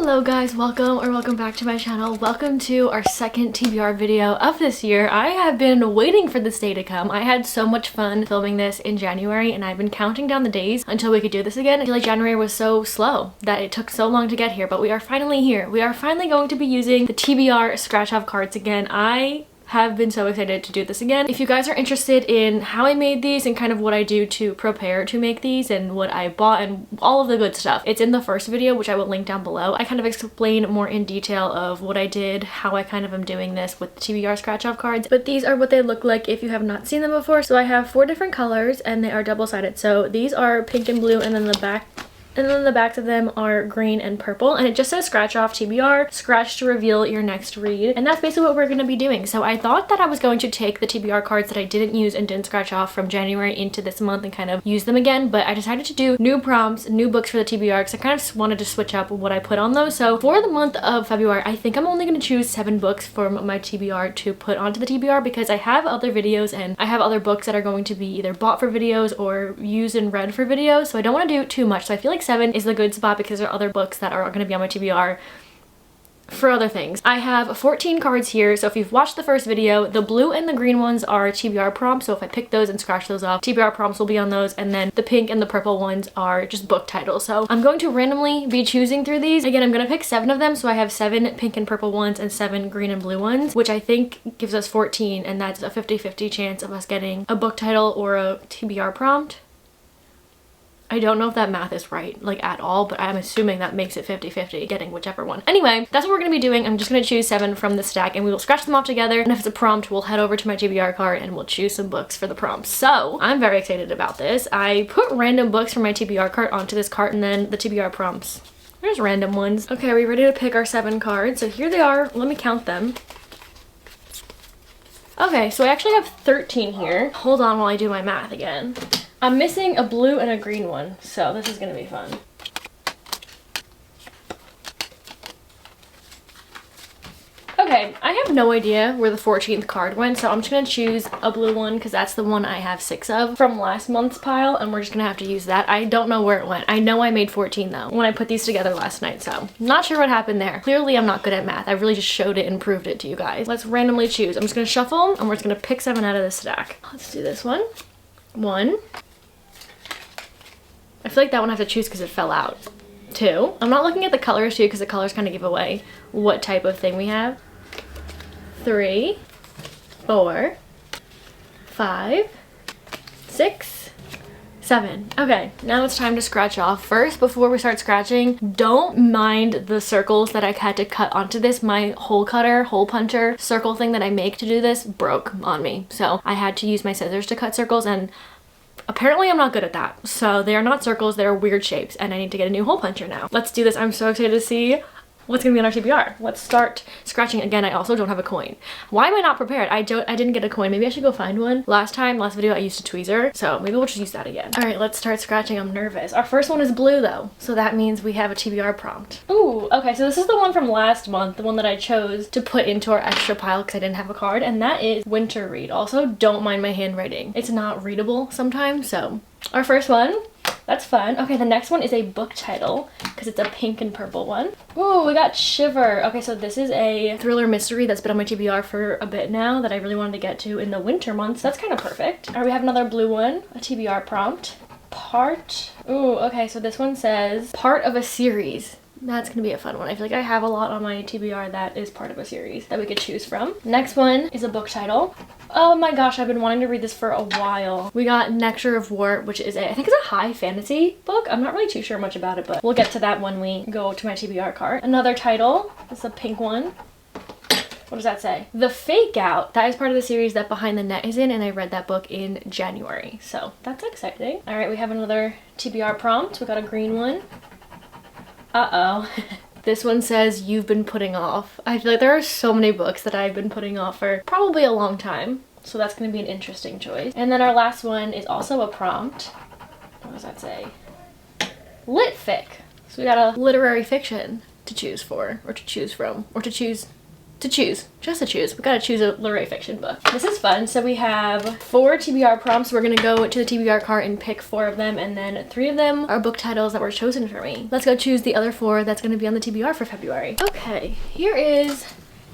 Hello guys, welcome back to my channel. Welcome to our second TBR video of this year. I have been waiting for this day to come. I had so much fun filming this in January and I've been counting down the days until we could do this again. I feel like January was so slow that it took so long to get here, but we are finally here. We are finally going to be using the TBR scratch off cards again. I have been so excited to do this again. If you guys are interested in how I made these and kind of what I do to prepare to make these and what I bought and all of the good stuff, it's in the first video, which I will link down below. I kind of explain more in detail of what I did, how I kind of am doing this with the TBR scratch off cards, but these are what they look like if you have not seen them before. So I have 4 different colors and they are double-sided. So these are pink and blue, and then the backs of them are green and purple, and it just says scratch off TBR, scratch to reveal your next read, and that's basically what we're going to be doing. So I thought that I was going to take the TBR cards that I didn't use and didn't scratch off from January into this month and kind of use them again, but I decided to do new prompts, new books for the TBR, because I kind of wanted to switch up what I put on those. So for the month of February, I think I'm only going to choose 7 books from my TBR to put onto the TBR, because I have other videos and I have other books that are going to be either bought for videos or used and read for videos, so I don't want to do too much. So I feel like 7 is the good spot because there are other books that are going to be on my TBR for other things. I have 14 cards here, so if you've watched the first video, the blue and the green ones are TBR prompts, so if I pick those and scratch those off, TBR prompts will be on those, and then the pink and the purple ones are just book titles. So I'm going to randomly be choosing through these. Again, I'm going to pick 7 of them, so I have 7 pink and purple ones and 7 green and blue ones, which I think gives us 14, and that's a 50-50 chance of us getting a book title or a TBR prompt. I don't know if that math is right, like at all, but I'm assuming that makes it 50-50, getting whichever one. Anyway, that's what we're gonna be doing. I'm just gonna choose 7 from the stack and we will scratch them off together. And if it's a prompt, we'll head over to my TBR card and we'll choose some books for the prompts. So I'm very excited about this. I put random books from my TBR cart onto this cart, and then the TBR prompts, there's random ones. Okay, are we ready to pick our 7 cards? So here they are. Let me count them. Okay, so I actually have 13 here. Hold on while I do my math again. I'm missing a blue and a green one, so this is gonna be fun. Okay, I have no idea where the 14th card went, so I'm just gonna choose a blue one because that's the one I have 6 of from last month's pile, and we're just gonna have to use that. I don't know where it went. I know I made 14 though when I put these together last night, so not sure what happened there. Clearly I'm not good at math. I really just showed it and proved it to you guys. Let's randomly choose. I'm just gonna shuffle and we're just gonna pick 7 out of this stack. Let's do this one. 1. I feel like that one I have to choose because it fell out. 2. I'm not looking at the colors too because the colors kind of give away what type of thing we have. 3, 4, 5, 6, 7. Okay, now it's time to scratch off. First, before we start scratching, don't mind the circles that I had to cut onto this. My hole cutter, hole puncher circle thing that I make to do this broke on me. So I had to use my scissors to cut circles, and apparently I'm not good at that. So they are not circles, they're weird shapes, and I need to get a new hole puncher now. Let's do this. I'm so excited to see what's gonna be on our TBR. Let's start scratching. Again, I also don't have a coin. Why am I not prepared? I didn't get a coin. Maybe I should go find one. Last video I used a tweezer, so maybe we'll just use that again. All right, let's start scratching. I'm nervous. Our first one is blue though, so that means we have a TBR prompt. Ooh, okay, so this is the one from last month, the one that I chose to put into our extra pile because I didn't have a card, and that is Winter Read. Also, don't mind my handwriting. It's not readable sometimes, so our first one, that's fun. Okay, the next one is a book title because it's a pink and purple one. Ooh, we got Shiver. Okay, so this is a thriller mystery that's been on my TBR for a bit now that I really wanted to get to in the winter months. That's kind of perfect. All right, we have another blue one, a TBR prompt. Part. Ooh, okay, so this one says part of a series. That's gonna be a fun one. I feel like I have a lot on my TBR that is part of a series that we could choose from. Next one is a book title. Oh my gosh, I've been wanting to read this for a while. We got Nectar of War, which is I think it's a high fantasy book. I'm not really too sure much about it, but we'll get to that when we go to my TBR cart. Another title, it's a pink one. What does that say? The Fake Out. That is part of the series that Behind the Net is in, and I read that book in January, so that's exciting. All right, we have another TBR prompt. We got a green one. Uh-oh. This one says You've Been Putting Off. I feel like there are so many books that I've been putting off for probably a long time, so that's going to be an interesting choice. And then our last one is also a prompt. What does that say? Lit fic. So we got a literary fiction to choose for, or to choose from, or to choose to choose. Just to choose. We gotta choose a literary fiction book. This is fun. So we have 4 TBR prompts. We're gonna go to the TBR cart and pick 4 of them, and then 3 of them are book titles that were chosen for me. Let's go choose the other 4 that's gonna be on the TBR for February. Okay, here is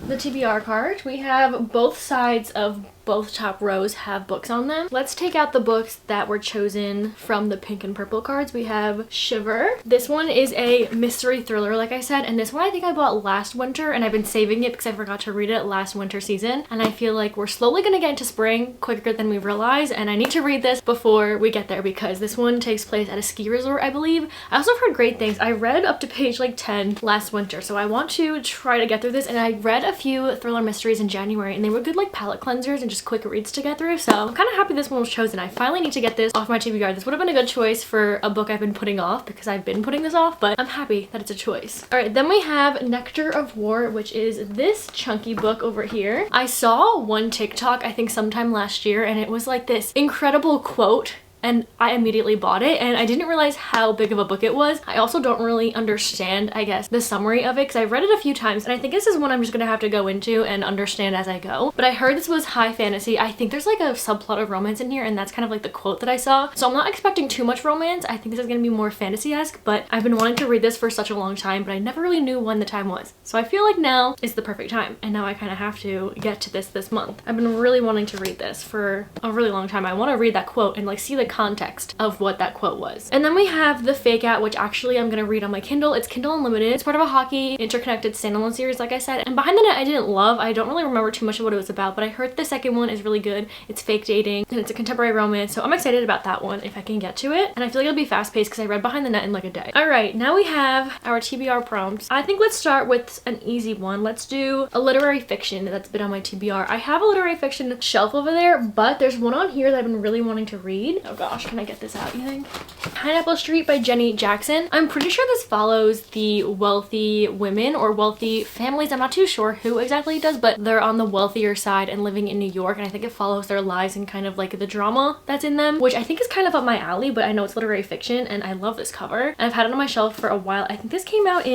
the TBR card. We have both sides of both top rows have books on them. Let's take out the books that were chosen from the pink and purple cards. We have Shiver. This one is a mystery thriller, like I said, and this one I think I bought last winter, and I've been saving it because I forgot to read it last winter season, and I feel like we're slowly gonna get into spring quicker than we realize, and I need to read this before we get there because this one takes place at a ski resort, I believe. I also heard great things. I read up to page like 10 last winter, so I want to try to get through this, and I read a few thriller mysteries in January, and they were good like palette cleansers and just quick reads to get through, so I'm kind of happy this one was chosen. I finally need to get this off my TBR. This would have been a good choice for a book I've been putting off because I've been putting this off, but I'm happy that it's a choice. All right, then we have Nectar of War, which is this chunky book over here. I saw one TikTok, I think sometime last year, and it was like this incredible quote, and I immediately bought it, and I didn't realize how big of a book it was. I also don't really understand, I guess, the summary of it because I've read it a few times, and I think this is one I'm just gonna have to go into and understand as I go. But I heard this was high fantasy. I think there's like a subplot of romance in here, and that's kind of like the quote that I saw. So I'm not expecting too much romance. I think this is gonna be more fantasy-esque, but I've been wanting to read this for such a long time, but I never really knew when the time was. So I feel like now is the perfect time, and now I kind of have to get to this month. I've been really wanting to read this for a really long time. I want to read that quote and like see the context of what that quote was. And then we have The Fake Out, which actually I'm gonna read on my Kindle. It's Kindle Unlimited. It's part of a hockey interconnected standalone series, like I said. And Behind the Net I didn't love. I don't really remember too much of what it was about, but I heard the second one is really good. It's fake dating and it's a contemporary romance, so I'm excited about that one if I can get to it. And I feel like it'll be fast paced because I read Behind the Net in like a day. All right, now we have our TBR prompts. I think let's start with an easy one. Let's do a literary fiction that's been on my TBR. I have a literary fiction shelf over there, but there's one on here that I've been really wanting to read. Oh gosh, can I get this out, you think? Pineapple Street by Jenny Jackson. I'm pretty sure this follows the wealthy women or wealthy families. I'm not too sure who exactly it does, but they're on the wealthier side and living in New York, and I think it follows their lives and kind of like the drama that's in them, which I think is kind of up my alley, but I know it's literary fiction and I love this cover. And I've had it on my shelf for a while. I think this came out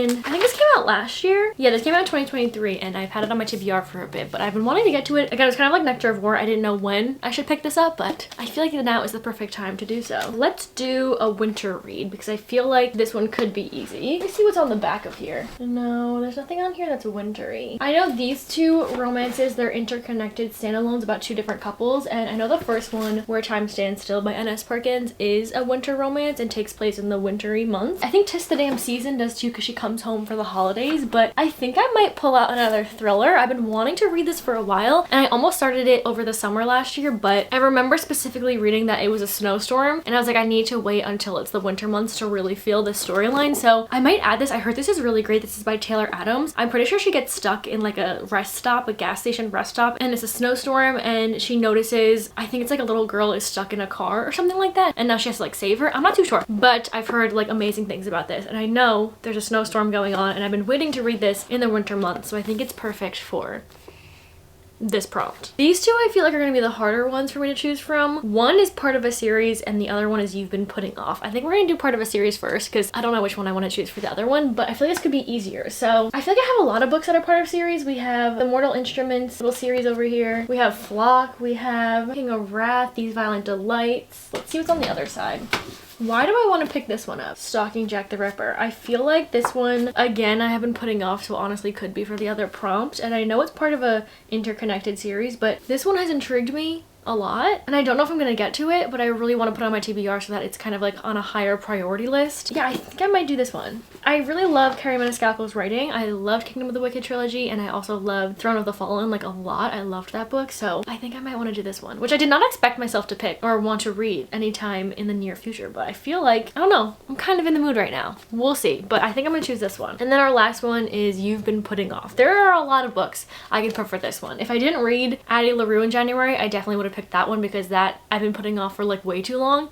last year. Yeah, this came out in 2023, and I've had it on my TBR for a bit, but I've been wanting to get to it. Again, it's kind of like Nectar of War. I didn't know when I should pick this up, but I feel like now is the perfect time to do so. Let's do a winter read because I feel like this one could be easy. Let me see what's on the back of here. No, there's nothing on here that's wintry. I know these two romances, they're interconnected standalones about 2 different couples, and I know the first one, Where Time Stands Still by N.S. Perkins, is a winter romance and takes place in the wintry months. I think 'Tis the Damn Season does too because she comes home for the holidays, but I think I might pull out another thriller. I've been wanting to read this for a while, and I almost started it over the summer last year, but I remember specifically reading that it was a snowstorm, and I was like, I need to wait until it's the winter months to really feel the storyline, so I might add this. I heard this is really great. This is by Taylor Adams. I'm pretty sure she gets stuck in like a rest stop, a gas station rest stop, and it's a snowstorm, and she notices, I think it's like a little girl is stuck in a car or something like that, and now she has to like save her. I'm not too sure, but I've heard like amazing things about this, and I know there's a snowstorm going on, and I've been waiting to read this in the winter months, so I think it's perfect for this prompt. These two I feel like are going to be the harder ones for me to choose from. One is part of a series and the other one is You've Been Putting Off. I think we're going to do part of a series first because I don't know which one I want to choose for the other one, but I feel like this could be easier. So I feel like I have a lot of books that are part of series. We have the Mortal Instruments little series over here. We have Flock. We have King of Wrath, These Violent Delights. Let's see what's on the other side. Why do I want to pick this one up? Stalking Jack the Ripper. I feel like this one, again, I have been putting off, so honestly could be for the other prompt. And I know it's part of a interconnected series, but this one has intrigued me a lot, and I don't know if I'm gonna get to it, but I really want to put it on my TBR so that it's kind of like on a higher priority list. Yeah, I think I might do this one. I really love Carrie Maniscalco's writing. I loved Kingdom of the Wicked trilogy, and I also loved Throne of the Fallen like a lot. I loved that book, so I think I might want to do this one, which I did not expect myself to pick or want to read anytime in the near future, but I feel like, I don't know, I'm kind of in the mood right now. We'll see, but I think I'm gonna choose this one. And then our last one is You've Been Putting Off. There are a lot of books I could put for this one. If I didn't read Addie LaRue in January, I definitely would have picked that one because that I've been putting off for like way too long.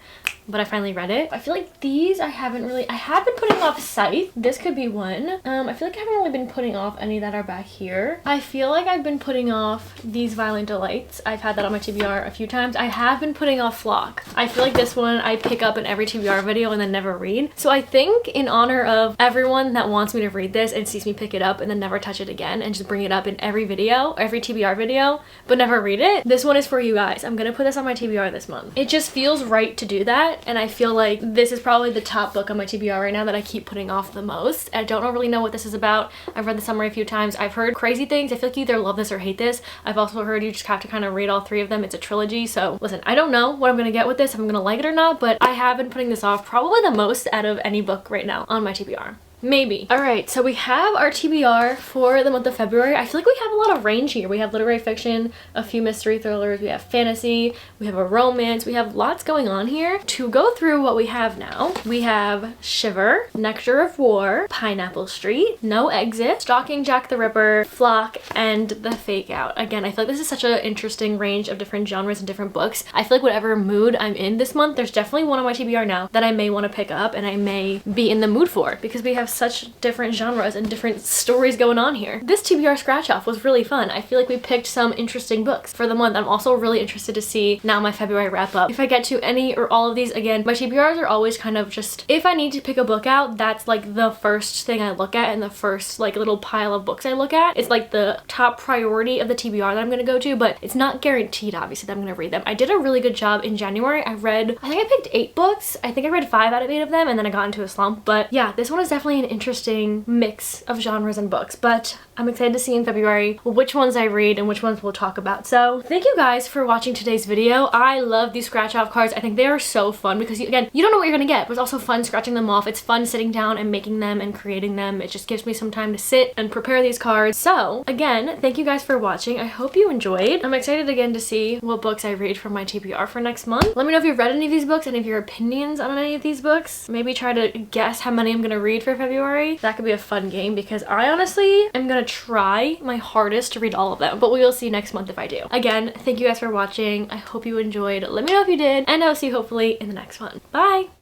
but I finally read it. I feel like these I have been putting off Scythe. This could be one. I feel like I haven't really been putting off any that are back here. I feel like I've been putting off these Violent Delights. I've had that on my TBR a few times. I have been putting off Flock. I feel like this one I pick up in every TBR video and then never read. So I think in honor of everyone that wants me to read this and sees me pick it up and then never touch it again and just bring it up in every video, every TBR video, but never read it, this one is for you guys. I'm gonna put this on my TBR this month. It just feels right to do that, and I feel like this is probably the top book on my TBR right now that I keep putting off the most. I don't really know what this is about. I've read the summary a few times. I've heard crazy things. I feel like you either love this or hate this. I've also heard you just have to kind of read all three of them. It's a trilogy, so listen, I don't know what I'm gonna get with this, if I'm gonna like it or not, but I have been putting this off probably the most out of any book right now on my TBR. Maybe. All right, so we have our TBR for the month of February. I feel like we have a lot of range here. We have literary fiction, a few mystery thrillers, we have fantasy, we have a romance, we have lots going on here. To go through what we have now, we have Shiver, Nectar of War, Pineapple Street, No Exit, Stalking Jack the Ripper, Flock, and The Fake Out. Again, I feel like this is such an interesting range of different genres and different books. I feel like whatever mood I'm in this month, there's definitely one on my TBR now that I may want to pick up and I may be in the mood for, because we have such different genres and different stories going on here. This TBR scratch off was really fun. I feel like we picked some interesting books for the month. I'm also really interested to see now my February wrap up if I get to any or all of these. Again, my TBRs are always kind of just, if I need to pick a book out, that's like the first thing I look at and the first like little pile of books I look at. It's like the top priority of the TBR that I'm gonna go to, but it's not guaranteed obviously that I'm gonna read them. I did a really good job in January. I think I picked 8 books. I think I read 5 out of 8 of them and then I got into a slump. But yeah, this one is definitely an interesting mix of genres and books, but I'm excited to see in February which ones I read and which ones we'll talk about. So thank you guys for watching today's video. I love these scratch off cards. I think they are so fun because again, you don't know what you're gonna get, but it's also fun scratching them off. It's fun sitting down and making them and creating them. It just gives me some time to sit and prepare these cards. So again, thank you guys for watching. I hope you enjoyed. I'm excited again to see what books I read from my TBR for next month. Let me know if you've read any of these books and if your opinions on any of these books. Maybe try to guess how many I'm gonna read for February. That could be a fun game because I honestly am gonna try my hardest to read all of them, but we will see next month if I do. Again, thank you guys for watching. I hope you enjoyed. Let me know if you did, and I'll see you hopefully in the next one. Bye!